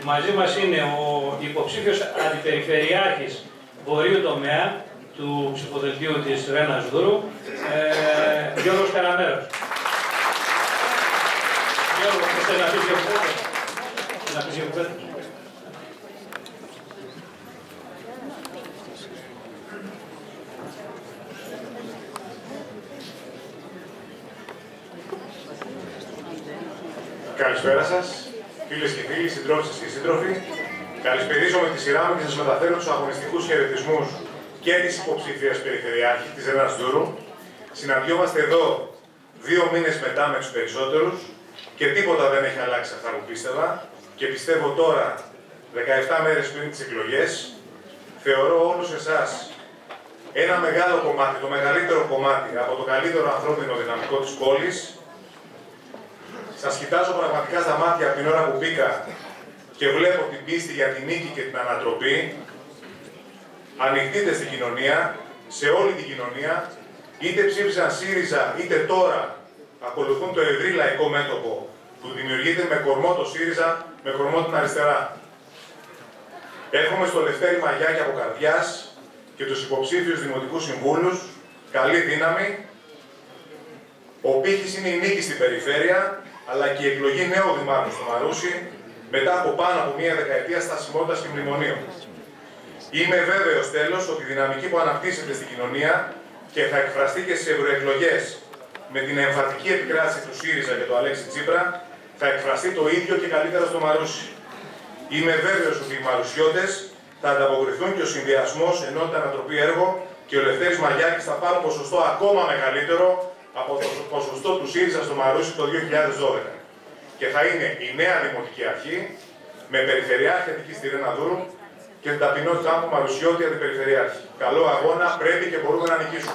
Μαζί μας είναι ο υποψήφιος αντιπεριφερειάρχης βορείου τομέα του ψηφοδελτίου της Ρένας Δούρου, Γιώργος Καραμέρος. Γιώργο, θες να πεις δύο κουβέντες? Καλησπέρα σας, φίλες και φίλοι, συντρόφισσες και σύντροφοι. Καλησπερίζω με τη σειρά μου και σας μεταφέρω τους αγωνιστικούς χαιρετισμούς και της υποψήφιας περιφερειάρχη της Ρένας Δούρου. Συναντιόμαστε εδώ 2 μήνες μετά με τους περισσότερους και τίποτα δεν έχει αλλάξει αυτά που πίστευα και πιστεύω τώρα, 17 μέρες πριν τις εκλογές, θεωρώ όλους εσάς ένα μεγάλο κομμάτι, το μεγαλύτερο κομμάτι από το καλύτερο ανθρώπινο δυναμικό της πόλης. Σας κοιτάζω πραγματικά στα μάτια από την ώρα που μπήκα και βλέπω την πίστη για την νίκη και την ανατροπή. Ανοιχτείτε στην κοινωνία, σε όλη την κοινωνία, είτε ψήφισαν ΣΥΡΙΖΑ, είτε τώρα ακολουθούν το ευρύ λαϊκό μέτωπο που δημιουργείται με κορμό το ΣΥΡΙΖΑ, με κορμό την αριστερά. Έρχομαι στο Λευτέρη Μαγιάκη από καρδιάς και τους υποψήφιους δημοτικούς συμβούλους. Καλή δύναμη. Ο πύχης είναι η νίκη στην περιφέρεια, αλλά και η εκλογή νέου δημάρχου στο Μαρούσι, μετά από πάνω από μία δεκαετία στασιμότητας και μνημονίων. Είμαι βέβαιος τέλος ότι η δυναμική που αναπτύσσεται στην κοινωνία και θα εκφραστεί και στις ευρωεκλογές με την εμφατική επικράτηση του ΣΥΡΙΖΑ και του Αλέξη Τσίπρα, θα εκφραστεί το ίδιο και καλύτερα στο Μαρούσι. Είμαι βέβαιος ότι οι Μαρουσιώτες θα ανταποκριθούν και ο συνδυασμός ενότητα ανατροπή έργο και ο Λευτέρης Μαγιάκης θα πάρουν ποσοστό ακόμα μεγαλύτερο από το ποσοστό του ΣΥΡΙΖΑ στο Μαρούσι το 2012. Και θα είναι η νέα Δημοτική Αρχή με περιφερειάρχη Αττικής στη Ρένα Δούρου και την ταπεινότητά μου Μαρουσιώτη αντιπεριφερειάρχη. Καλό αγώνα, πρέπει και μπορούμε να νικήσουμε.